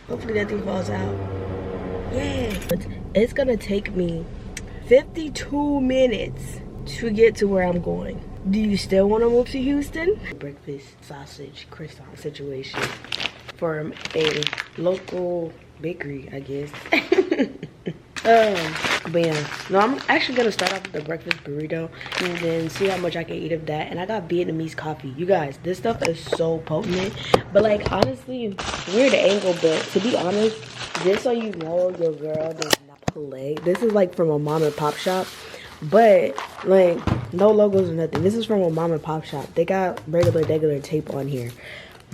Hopefully nothing falls out. Yeah. It's gonna take me 52 minutes to get to where I'm going. Do you still want to move to Houston? Breakfast sausage croissant situation from a local bakery, I guess. But yeah, no, I'm actually gonna start off with the breakfast burrito and then see how much I can eat of that. And I got Vietnamese coffee. You guys, this stuff is so potent. But like, honestly, weird angle, but to be honest, just so you know, your girl does not play. This is like from a mom and pop shop, but like no logos or nothing. This is from a mom and pop shop. They got regular tape on here,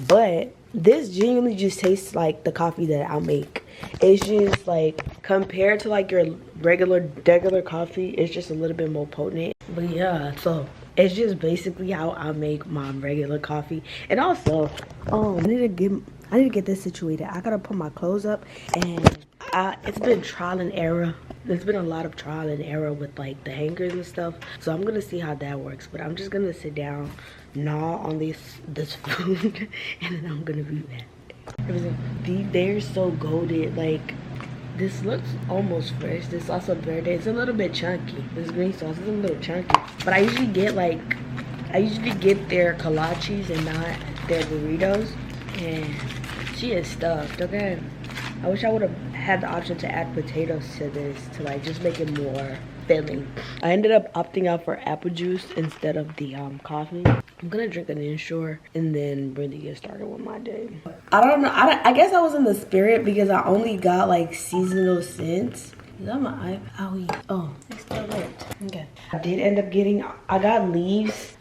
but this genuinely just tastes like the coffee that I make. It's just like, compared to like your regular coffee, it's just a little bit more potent. But yeah, so it's just basically how I make my regular coffee. And also, I need to get this situated. I gotta put my clothes up, and it's been trial and error. There's been a lot of trial and error with like the hangers and stuff, so I'm gonna see how that works. But I'm just gonna sit down, gnaw on this food, and then I'm gonna be back. They're so goated. Like, this looks almost fresh. This salsa verde, it's a little bit chunky. This green sauce is a little chunky, but I usually get their kolaches and not their burritos. And she is stuffed. Okay, I wish I would have had the option to add potatoes to this to like just make it more filling. I ended up opting out for apple juice instead of the coffee. I'm gonna drink an Inshore and then really get started with my day. I don't know. I guess I was in the spirit because I only got like seasonal scents. Is that my iPad? Oh, it's still lit. Okay. I did end up getting, I got leaves.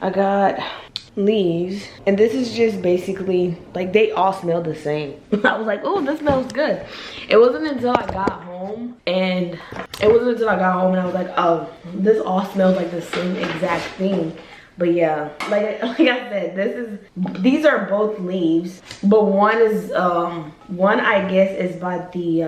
And this is just basically like, they all smell the same. I was like, oh, this smells good. It wasn't until I got home and I was like, oh, this all smells like the same exact thing. But yeah, like I said, these are both leaves, but one is one I guess is by the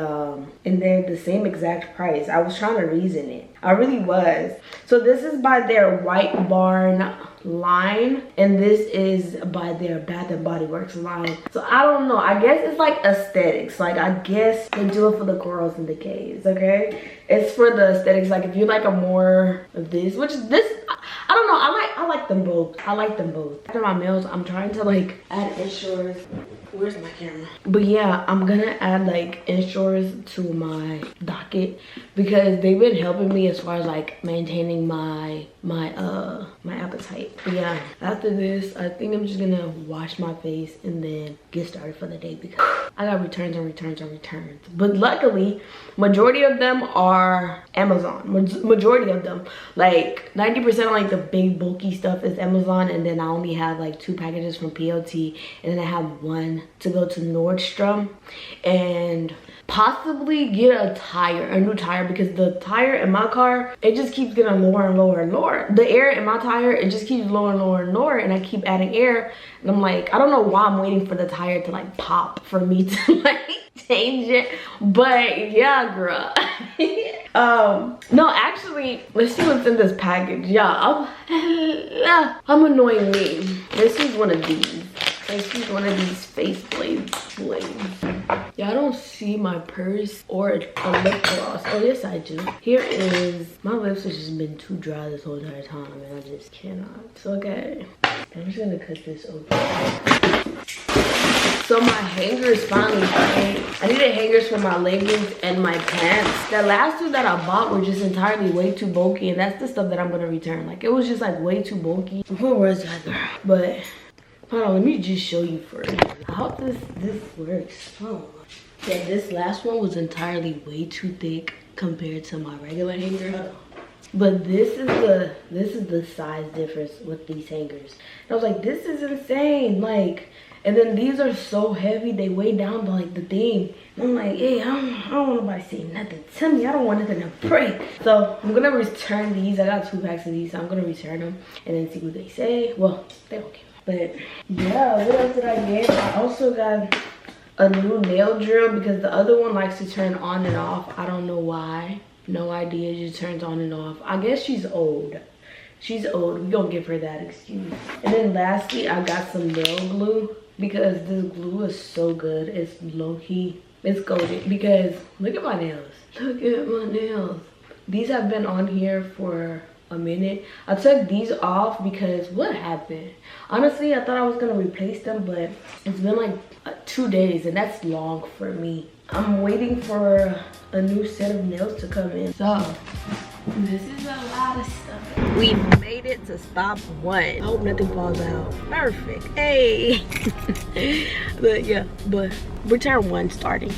and they're the same exact price. I was trying to reason it. I really was. So this is by their White Barn line, and this is by their Bath and Body Works line. So I don't know, I guess it's like aesthetics. Like, I guess they do it for the girls and the gays. Okay, it's for the aesthetics. Like, if you like a more of this, which is this, I don't know, I like them both. I like them both. After my meals, I'm trying to like add Inshores. Where's my camera? But yeah, I'm gonna add like Inshores to my docket because they've been helping me as far as like maintaining my appetite. But yeah, after this, I think I'm just gonna wash my face and then get started for the day because I got returns on returns on returns. But luckily, majority of them are Amazon. Majority of them, like 90% of like the big bulky stuff is Amazon, and then I only have like 2 packages from PLT, and then I have 1 to go to Nordstrom and possibly get a new tire, because the tire in my car, it just keeps getting lower and lower and lower. The air in my tire, it just keeps lower and lower and lower, and I keep adding air, and I'm like, I don't know why I'm waiting for the tire to like pop for me to like change it. But yeah, girl. No, actually, let's see what's in this package. Yeah, I'm annoying me. Let's use one of these. Let's use one of these face blades. Yeah, I don't see my purse or a lip gloss. Oh, yes, I do. Here is, my lips have just been too dry this whole entire time, and I just cannot. It's okay. I'm just gonna cut this open. So my hangers finally came. I needed hangers for my leggings and my pants. The last 2 that I bought were just entirely way too bulky, and that's the stuff that I'm gonna return. Like, it was just like way too bulky. Where was that girl? But hold on, let me just show you first. I hope this works. Oh. Yeah, this last one was entirely way too thick compared to my regular hanger. But this is the size difference with these hangers. And I was like, this is insane. Like, and then these are so heavy, they weigh down to like the thing. And I'm like, hey, I don't want nobody saying nothing to me. I don't want nothing to break. So I'm gonna return these. I got 2 packs of these, so I'm gonna return them and then see what they say. Well, they okay. But yeah, what else did I get? I also got a new nail drill because the other one likes to turn on and off. I don't know why. No idea. It just turns on and off. I guess she's old. She's old. We gonna give her that excuse. And then lastly, I got some nail glue because this glue is so good. It's low-key It's golden because look at my nails. Look at my nails. These have been on here for a minute. I took these off because what happened? Honestly, I thought I was gonna replace them, but it's been like 2 days and that's long for me. I'm waiting for a new set of nails to come in. So this is a lot of stuff. We made it to stop 1. I hope nothing falls out. Perfect. Hey. But yeah, but return 1 starting.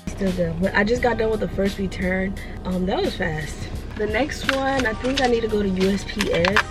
Still done. But I just got done with the first return. That was fast. The next one, I think I need to go to USPS.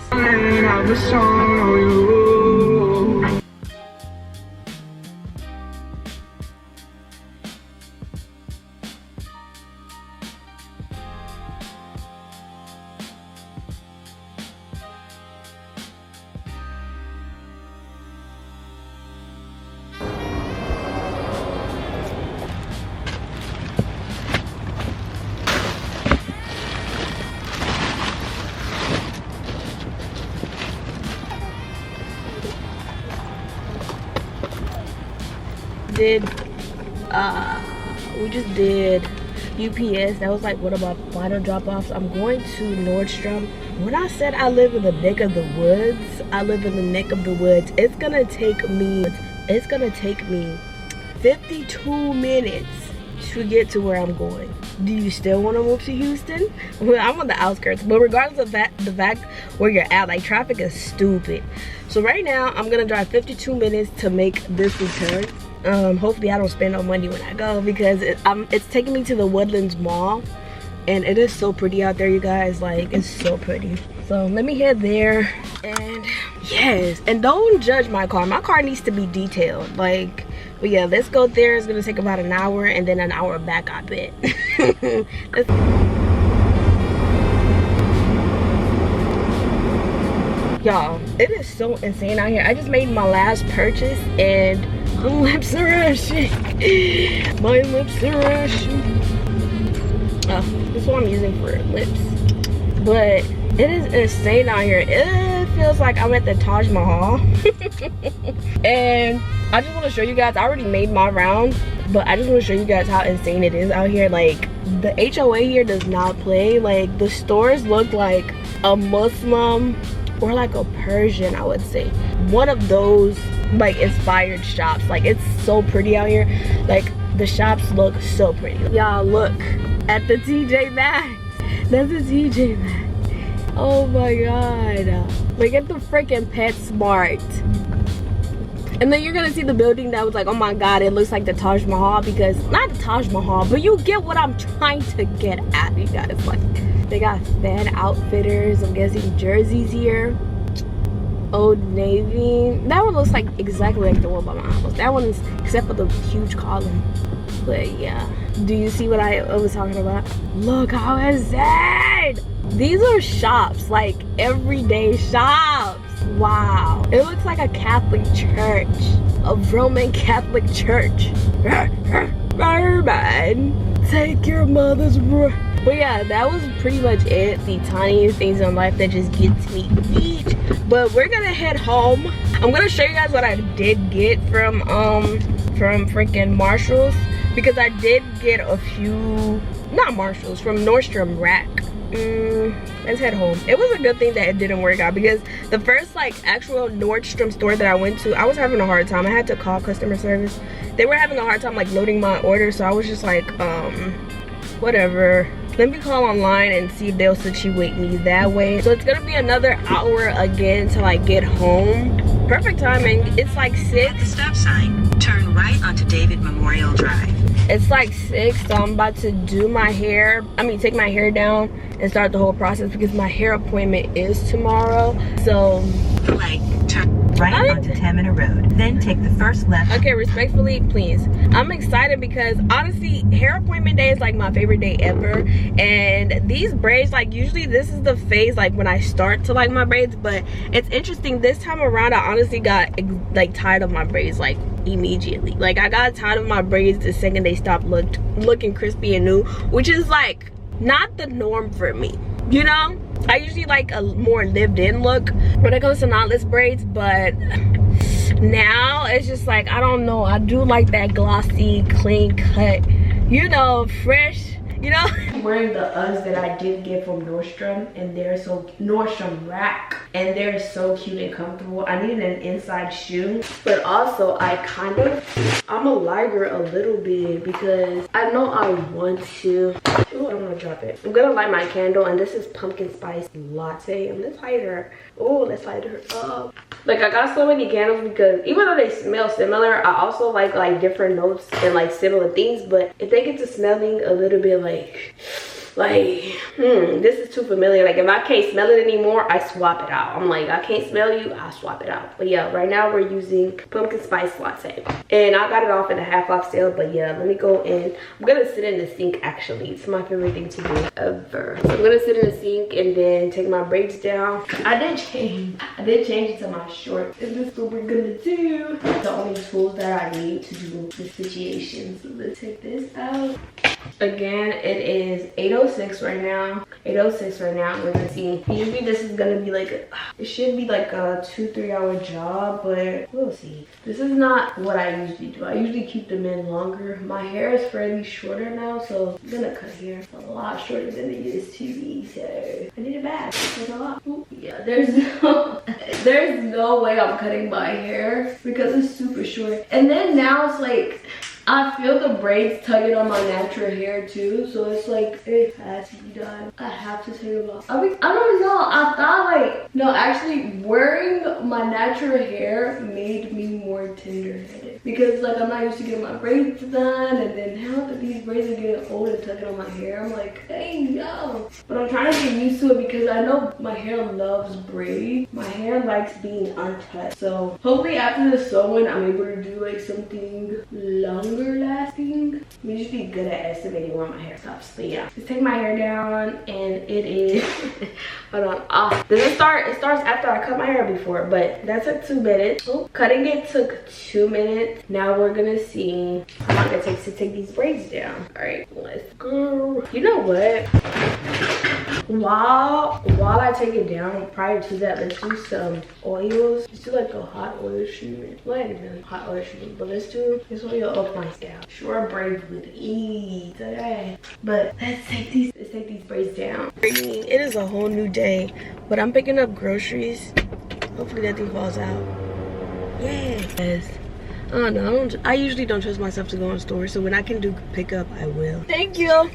We just did UPS. That was like one of my final drop-offs. I'm going to Nordstrom. When I said I live in the neck of the woods, I live in the neck of the woods. It's gonna take me 52 minutes to get to where I'm going. Do you still want to move to Houston? Well, I'm on the outskirts, but regardless of that, the fact where you're at, like, traffic is stupid. So right now I'm gonna drive 52 minutes to make this return. Hopefully I don't spend no money when I go, because it's taking me to the Woodlands Mall, and it is so pretty out there, you guys. Like, it's so pretty. So let me head there. And yes, and don't judge my car needs to be detailed. Like, but yeah, let's go there. It's gonna take about an hour and then an hour back, I bet. Y'all, it is so insane out here. I just made my last purchase and my lips are rushing. My lips are rushing. This is what I'm using for lips. But it is insane out here. It feels like I'm at the Taj Mahal. And I just want to show you guys, I already made my round, but I just want to show you guys how insane it is out here. Like, the HOA here does not play. Like, the stores look like a Muslim or like a Persian, I would say. One of those like inspired shops. Like, it's so pretty out here. Like, the shops look so pretty. Y'all, look at the TJ Maxx. That's a TJ Maxx. Oh my god. Look at the freaking PetSmart. And then you're gonna see the building that was like, oh my god, it looks like the Taj Mahal, because not the Taj Mahal, but you get what I'm trying to get at, you guys. Like, they got Fan Outfitters, I'm guessing jerseys here. Old Navy. That one looks like exactly like the one by my house. That one's, except for the huge column. But yeah, do you see what I was talking about? Look how insane! These are shops, like everyday shops. Wow, it looks like a Catholic church, a Roman Catholic church. Merman, take your mother's breath. But yeah, that was pretty much it. The tiniest things in life that just gets me beat. But we're gonna head home. I'm gonna show you guys what I did get from freaking Marshall's, because I did get a few, not Marshall's, from Nordstrom Rack. Let's head home. It was a good thing that it didn't work out, because the first like actual Nordstrom store that I went to, I was having a hard time. I had to call customer service. They were having a hard time like loading my order, so I was just like, whatever, let me call online and see if they'll situate me that way. So it's gonna be another hour again till I get home. Perfect timing. It's like 6. Stop sign. Turn right onto David Memorial Drive. It's like 6, so I'm about to do my hair. Take my hair down and start the whole process, because my hair appointment is tomorrow. So like, turn right onto Tamina Road, then take the first left. Okay, respectfully, please. I'm excited because honestly, hair appointment day is like my favorite day ever. And these braids, like, usually this is the phase like when I start to like my braids, but it's interesting this time around. I honestly got like tired of my braids like immediately. Like, I got tired of my braids the second they stopped looking crispy and new, which is like not the norm for me, you know. I usually like a more lived-in look when it comes to knotless braids, but now it's just like, I don't know, I do like that glossy, clean cut, you know, fresh. You know, I'm wearing the Uggs that I did get from Nordstrom, and they're so Nordstrom Rack, and they're so cute and comfortable. I needed an inside shoe, but also I'm a lighter a little bit because I know I want to. Ooh, I don't want to drop it. I'm gonna light my candle, and this is pumpkin spice latte. And let's light her. Oh, let's light her up. Like, I got so many candles because even though they smell similar, I also like different notes and like similar things. But if they get to smelling a little bit like this is too familiar. Like, if I can't smell it anymore, I swap it out. I'm like, I can't smell you, I swap it out. But yeah, right now we're using pumpkin spice latte, and I got it off at a half-off sale. But yeah, let me go in. I'm gonna sit in the sink. Actually, it's my favorite thing to do ever. So I'm gonna sit in the sink and then take my braids down. I did change it to my shorts. Is this what we're gonna do? The only tools that I need to do the situation. So let's take this out. Again, it is 8:06 right now. 8:06 right now. We're gonna see. Usually this is gonna be like it should be like a 2-3 hour job, but we'll see. This is not what I usually do. I usually keep them in longer. My hair is fairly shorter now, so I'm gonna cut hair a lot shorter than it used to be. So I need it back. There's a lot. Ooh, yeah, there's no way I'm cutting my hair because it's super short. And then now it's like, I feel the braids tugging on my natural hair too, so it's like it has to be done. I have to take it off. I don't know. I thought like, no, actually wearing my natural hair made me more tender-headed because like I'm not used to getting my braids done, and then now that these braids are getting old and tugging on my hair, I'm like, hey yo. But I'm trying to get used to it because I know my hair loves braids. My hair likes being untouched. So hopefully after the sewing, I'm able to do like something longer lasting. I'm usually good at estimating where my hair stops. But yeah, let's take my hair down, and it is hold on. Does it start? It starts after I cut my hair before, but that took 2 minutes. Oh, cutting it took 2 minutes. Now we're gonna see how long it takes to take these braids down. All right, let's go. You know what? While I take it down, prior to that, let's do some oils. Let's do like a hot oil treatment. Well, not really hot oil treatment, but let's do this oil up my scalp. Short braids with ease. Okay. But let's take these braids down. It is a whole new day, but I'm picking up groceries. Hopefully nothing falls out. Yay. Yes. I don't know. I usually don't trust myself to go in stores, so when I can do pickup, I will. Thank you.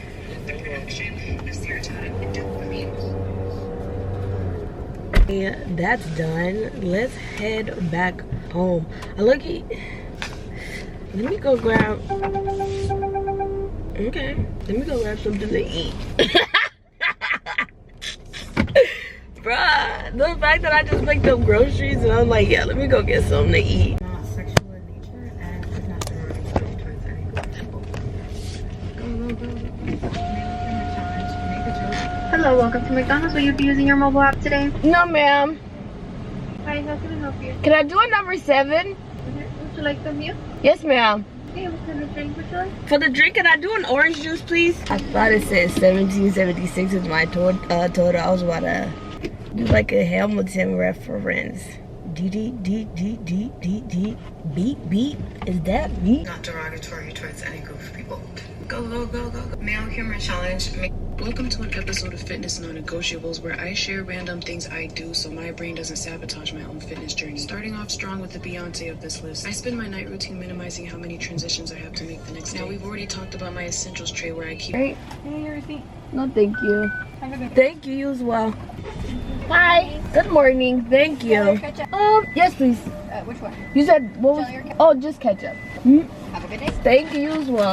Yeah, that's done. Let's head back home. Let me go grab. Okay, let me go grab something to eat. Bruh, the fact that I just picked up groceries and I'm like, yeah, let me go get something to eat. Not sexual in nature and is not derogatory towards any group of people. Hello, welcome to McDonald's. Will you be using your mobile app today? No, ma'am. Hi, how can I help you? Can I do a number 7? Would you like the meal? Yes, ma'am. Okay, what kind of drink would you like? For the drink, can I do an orange juice, please? I thought it said 1776 is my total. I was about to do like a Hamilton reference. Beep, beep. Is that beep? Not derogatory towards any group of people. Go, go, go, go, go. Male humor challenge. Welcome to an episode of Fitness Non-Negotiables, where I share random things I do so my brain doesn't sabotage my own fitness journey. Starting off strong with the Beyonce of this list. I spend my night routine minimizing how many transitions I have to make the next day. Now, we've already talked about my essentials tray where I keep... Right. Hey, your receipt. No, thank you. Have a good day. Thank you as well. Hi. Good morning. Thank you. Ketchup. Yes, please. Which one? You said what was? Jelly or ketchup? Oh, just ketchup. Have a good day. Thank you as well.